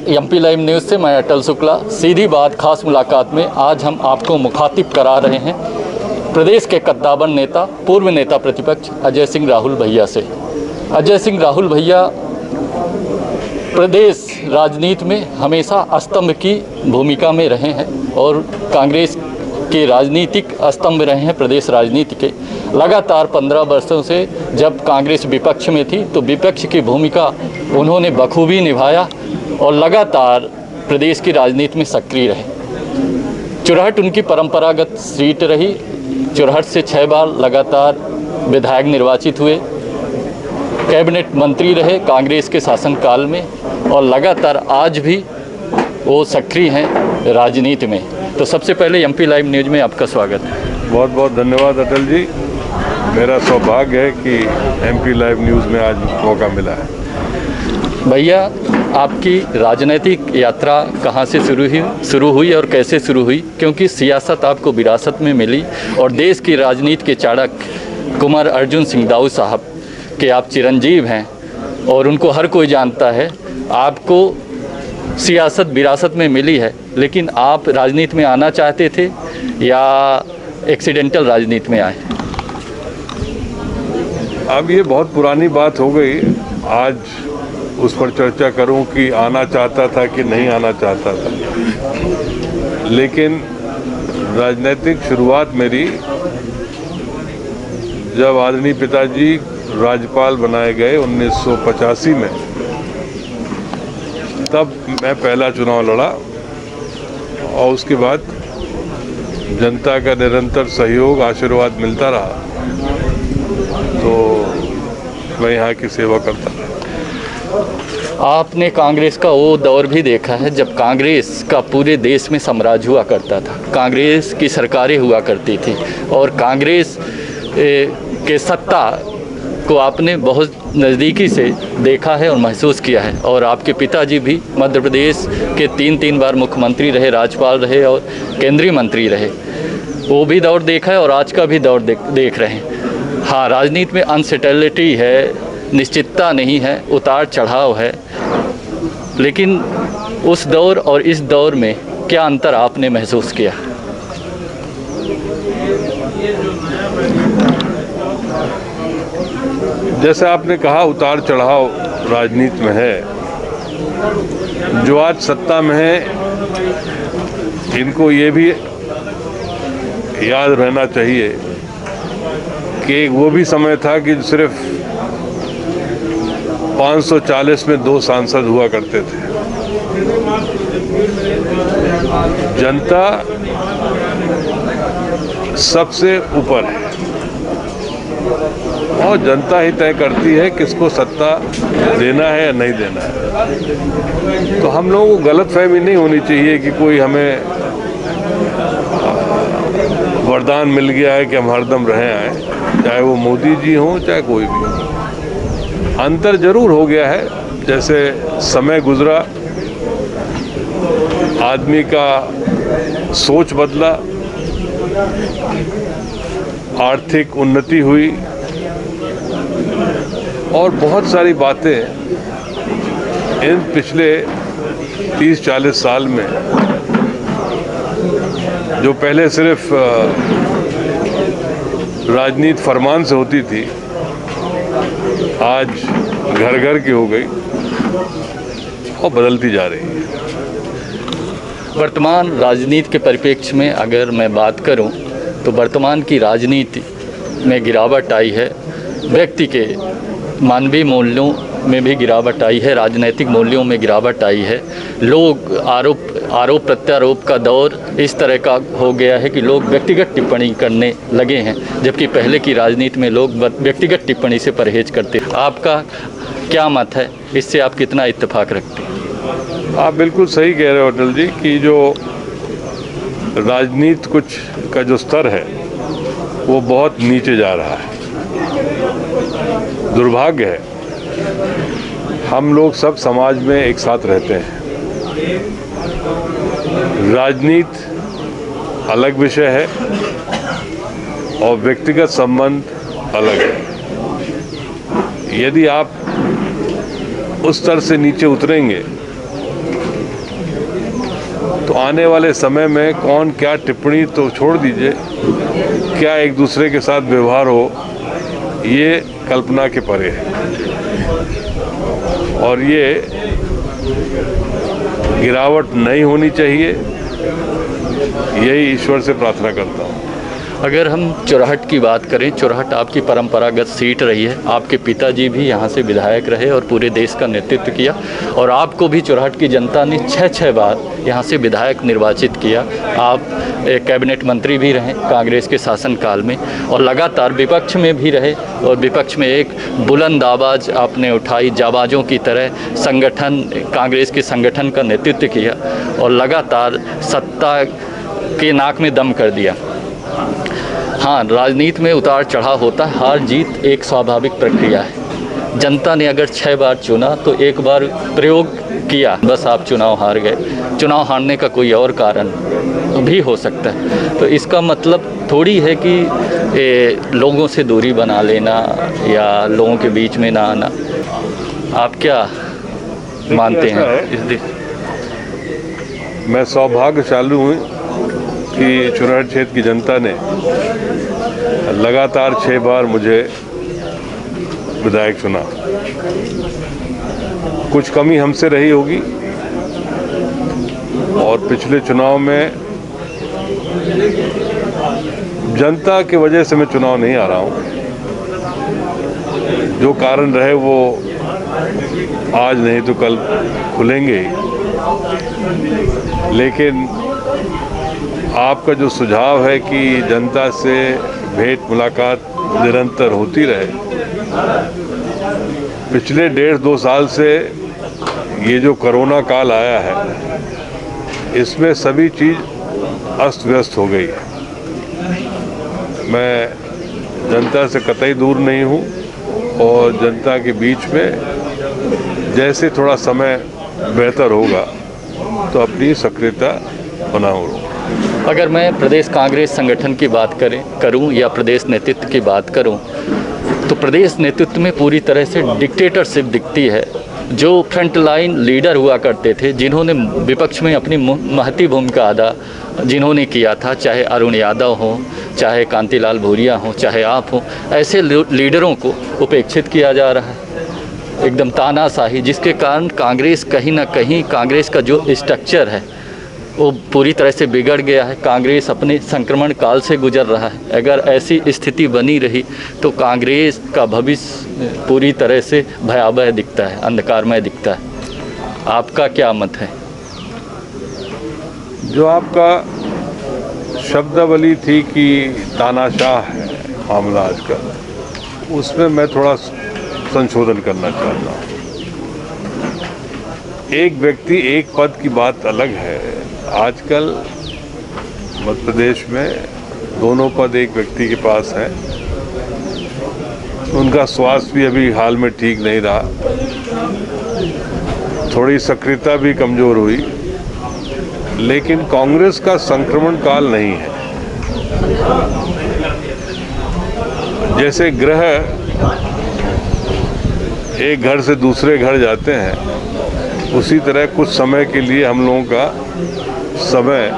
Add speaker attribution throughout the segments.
Speaker 1: MP live news से मैं अटल शुक्ला। सीधी बात खास मुलाकात में आज हम आपको मुखातिब करा रहे हैं प्रदेश के कद्दावर नेता, पूर्व नेता प्रतिपक्ष अजय सिंह राहुल भैया से। अजय सिंह राहुल भैया प्रदेश राजनीति में हमेशा स्तंभ की भूमिका में रहे हैं और कांग्रेस के राजनीतिक स्तंभ रहे हैं प्रदेश राजनीति के। लगातार 15 वर्षों से जब कांग्रेस विपक्ष में थी तो विपक्ष की भूमिका उन्होंने बखूबी निभाया और लगातार प्रदेश की राजनीति में सक्रिय रहे। चुरहट उनकी परंपरागत सीट रही। चुरहट से 6 बार लगातार विधायक निर्वाचित हुए, कैबिनेट मंत्री रहे कांग्रेस के शासनकाल में और लगातार आज भी वो सक्रिय हैं राजनीति में। तो सबसे पहले एमपी लाइव न्यूज़ में आपका स्वागत है।
Speaker 2: बहुत बहुत धन्यवाद अटल जी। मेरा सौभाग्य है कि एमपी लाइव न्यूज़ में आज मौका मिला है।
Speaker 1: भैया, आपकी राजनीतिक यात्रा कहाँ से शुरू हुई और कैसे शुरू हुई? क्योंकि सियासत आपको विरासत में मिली और देश की राजनीति के चाणक कुंवर अर्जुन सिंह दाऊ साहब के आप चिरंजीव हैं और उनको हर कोई जानता है। आपको सियासत विरासत में मिली है, लेकिन आप राजनीति में आना चाहते थे या एक्सीडेंटल राजनीति में आए?
Speaker 2: अब ये बहुत पुरानी बात हो गई। आज उस पर चर्चा करूं कि आना चाहता था कि नहीं आना चाहता था, लेकिन राजनीतिक शुरुआत मेरी जब आदरणीय पिताजी राज्यपाल बनाए गए 1985 में, तब मैं पहला चुनाव लड़ा और उसके बाद जनता का निरंतर सहयोग आशीर्वाद मिलता रहा तो मैं यहाँ की सेवा करता रहा।
Speaker 1: आपने कांग्रेस का वो दौर भी देखा है जब कांग्रेस का पूरे देश में साम्राज्य हुआ करता था, कांग्रेस की सरकारें हुआ करती थी और कांग्रेस के सत्ता को आपने बहुत नज़दीकी से देखा है और महसूस किया है। और आपके पिताजी भी मध्य प्रदेश के 3 बार मुख्यमंत्री रहे, राज्यपाल रहे और केंद्रीय मंत्री रहे। वो भी दौर देखा है और आज का भी दौर देख रहे हैं। हाँ, राजनीति में अनसर्टेनिटी है, निश्चितता नहीं है, उतार चढ़ाव है, लेकिन उस दौर और इस दौर में क्या अंतर आपने महसूस किया?
Speaker 2: जैसे आपने कहा, उतार चढ़ाव राजनीति में है। जो आज सत्ता में है इनको ये भी याद रहना चाहिए कि वो भी समय था कि सिर्फ 540 में 2 सांसद हुआ करते थे। जनता सबसे ऊपर है और जनता ही तय करती है किसको सत्ता देना है या नहीं देना है। तो हम लोगों को गलतफहमी नहीं होनी चाहिए कि कोई हमें वरदान मिल गया है कि हम हरदम रहे आए, चाहे वो मोदी जी हों चाहे कोई भी हो। अंतर जरूर हो गया है, जैसे समय गुजरा, आदमी का सोच बदला, आर्थिक उन्नति हुई और बहुत सारी बातें इन पिछले 30-40 साल में जो पहले सिर्फ राजनीति फरमान से होती थी, आज घर घर की हो गई और बदलती जा रही है।
Speaker 1: वर्तमान राजनीति के परिप्रेक्ष्य में अगर मैं बात करूं तो वर्तमान की राजनीति में गिरावट आई है। व्यक्ति के मानवीय मूल्यों में भी गिरावट आई है, राजनीतिक मूल्यों में गिरावट आई है। लोग आरोप प्रत्यारोप का दौर इस तरह का हो गया है कि लोग व्यक्तिगत टिप्पणी करने लगे हैं, जबकि पहले की राजनीति में लोग व्यक्तिगत टिप्पणी से परहेज करते। आपका क्या मत है, इससे आप कितना इत्तेफाक रखते हैं?
Speaker 2: आप बिल्कुल सही कह रहे हो अटल जी कि जो राजनीति कुछ का जो स्तर है वो बहुत नीचे जा रहा है। दुर्भाग्य है, हम लोग सब समाज में एक साथ रहते हैं। राजनीति अलग विषय है और व्यक्तिगत संबंध अलग है। यदि आप उस स्तर से नीचे उतरेंगे आने वाले समय में कौन क्या टिप्पणी तो छोड़ दीजिए, क्या एक दूसरे के साथ व्यवहार हो, ये कल्पना के परे है। और ये गिरावट नहीं होनी चाहिए, यही ईश्वर से प्रार्थना करता हूँ।
Speaker 1: अगर हम चुरहट की बात करें, चुरहट आपकी परंपरागत सीट रही है, आपके पिताजी भी यहाँ से विधायक रहे और पूरे देश का नेतृत्व किया, और आपको भी चुरहट की जनता ने 6 बार यहाँ से विधायक निर्वाचित किया। आप एक कैबिनेट मंत्री भी रहे कांग्रेस के शासनकाल में, और लगातार विपक्ष में भी रहे, और विपक्ष में एक बुलंद आवाज़ आपने उठाई, जाबाजों की तरह संगठन, कांग्रेस के संगठन का नेतृत्व किया, और लगातार सत्ता के नाक में दम कर दिया। हाँ, राजनीति में उतार चढ़ाव होता है, हार जीत एक स्वाभाविक प्रक्रिया है। जनता ने अगर 6 बार चुना तो एक बार प्रयोग किया, बस आप चुनाव हार गए। चुनाव हारने का कोई और कारण भी हो सकता है, तो इसका मतलब थोड़ी है कि लोगों से दूरी बना लेना या लोगों के बीच में ना आना। आप क्या मानते हैं इस देश?
Speaker 2: मैं सौभाग्यशाली हूँ कि चुरहट क्षेत्र की जनता ने लगातार 6 बार मुझे विधायक चुना। कुछ कमी हमसे रही होगी, और पिछले चुनाव में जनता की वजह से मैं चुनाव नहीं आ रहा हूँ। जो कारण रहे वो आज नहीं तो कल खुलेंगे ही। लेकिन आपका जो सुझाव है कि जनता से भेंट मुलाकात निरंतर होती रहे, पिछले 1.5-2 साल से ये जो कोरोना काल आया है, इसमें सभी चीज़ अस्त व्यस्त हो गई है। मैं जनता से कतई दूर नहीं हूँ, और जनता के बीच में जैसे थोड़ा समय बेहतर होगा तो अपनी सक्रियता बनाऊँगा।
Speaker 1: अगर मैं प्रदेश कांग्रेस संगठन की बात करूं या प्रदेश नेतृत्व की बात करूं, तो प्रदेश नेतृत्व में पूरी तरह से डिक्टेटरशिप दिखती है। जो फ्रंट लाइन लीडर हुआ करते थे, जिन्होंने विपक्ष में अपनी महती भूमिका अदा जिन्होंने किया था, चाहे अरुण यादव हो, चाहे कांतिलाल भूरिया हो, चाहे आप हो, ऐसे लीडरों को उपेक्षित किया जा रहा है, एकदम तानाशाही, जिसके कारण कांग्रेस कहीं ना कहीं, कांग्रेस का जो स्ट्रक्चर है वो पूरी तरह से बिगड़ गया है। कांग्रेस अपने संक्रमण काल से गुजर रहा है। अगर ऐसी स्थिति बनी रही तो कांग्रेस का भविष्य पूरी तरह से भयावह दिखता है, अंधकारमय दिखता है। आपका क्या मत है?
Speaker 2: जो आपका शब्दावली थी कि तानाशाह है मामला आज का, उसमें मैं थोड़ा संशोधन करना चाहता हूँ। एक व्यक्ति एक पद की बात अलग है। आजकल मध्य प्रदेश में दोनों पद एक व्यक्ति के पास हैं। उनका स्वास्थ्य भी अभी हाल में ठीक नहीं रहा, थोड़ी सक्रियता भी कमजोर हुई, लेकिन कांग्रेस का संक्रमण काल नहीं है। जैसे ग्रह एक घर से दूसरे घर जाते हैं, उसी तरह कुछ समय के लिए हम लोगों का समय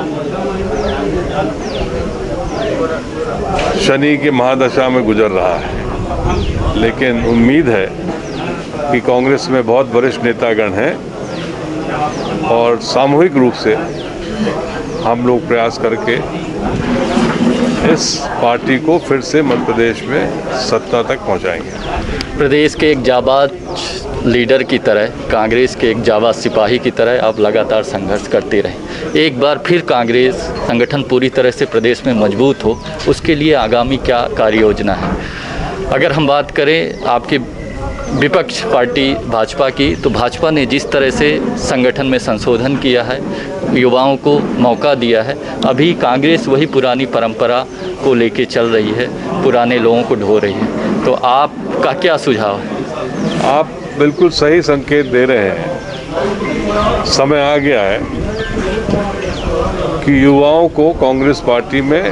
Speaker 2: शनि के महादशा में गुजर रहा है। लेकिन उम्मीद है कि कांग्रेस में बहुत वरिष्ठ नेतागण हैं, और सामूहिक रूप से हम लोग प्रयास करके इस पार्टी को फिर से मध्य प्रदेश में सत्ता तक पहुंचाएंगे।
Speaker 1: प्रदेश के एक जाबाज लीडर की तरह, कांग्रेस के एक जाबाज सिपाही की तरह आप लगातार संघर्ष करते रहे। एक बार फिर कांग्रेस संगठन पूरी तरह से प्रदेश में मजबूत हो, उसके लिए आगामी क्या कार्य योजना है? अगर हम बात करें आपके विपक्ष पार्टी भाजपा की, तो भाजपा ने जिस तरह से संगठन में संशोधन किया है, युवाओं को मौका दिया है, अभी कांग्रेस वही पुरानी परंपरा को लेके चल रही है, पुराने लोगों को ढो रही है। तो आपका क्या सुझाव है?
Speaker 2: आप बिल्कुल सही संकेत दे रहे हैं। समय आ गया है कि युवाओं को कांग्रेस पार्टी में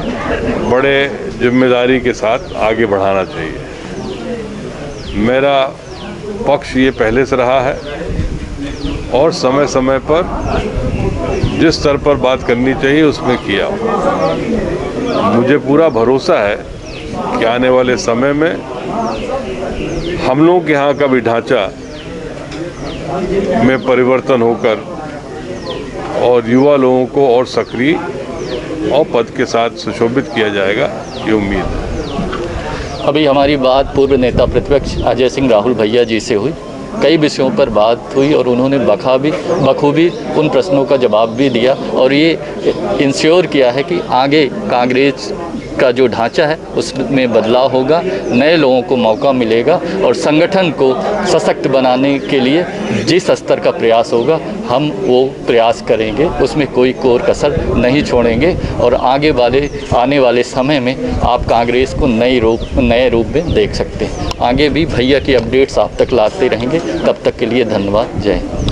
Speaker 2: बड़े जिम्मेदारी के साथ आगे बढ़ाना चाहिए। मेरा पक्ष ये पहले से रहा है और समय समय पर जिस स्तर पर बात करनी चाहिए उसमें किया। मुझे पूरा भरोसा है कि आने वाले समय में हम लोगों के यहाँ का भी ढांचा में परिवर्तन होकर और युवा लोगों को और सक्रिय और पद के साथ सुशोभित किया जाएगा, ये उम्मीद है।
Speaker 1: अभी हमारी बात पूर्व नेता प्रतिपक्ष अजय सिंह राहुल भैया जी से हुई, कई विषयों पर बात हुई और उन्होंने बखूबी उन प्रश्नों का जवाब भी दिया और ये इंश्योर किया है कि आगे कांग्रेस का जो ढांचा है उसमें बदलाव होगा, नए लोगों को मौका मिलेगा और संगठन को सशक्त बनाने के लिए जिस स्तर का प्रयास होगा हम वो प्रयास करेंगे, उसमें कोई कोर कसर नहीं छोड़ेंगे और आने वाले समय में आप कांग्रेस को नए रूप में देख सकते हैं। आगे भी भैया की अपडेट्स आप तक लाते रहेंगे, तब तक के लिए धन्यवाद। जय हिंद।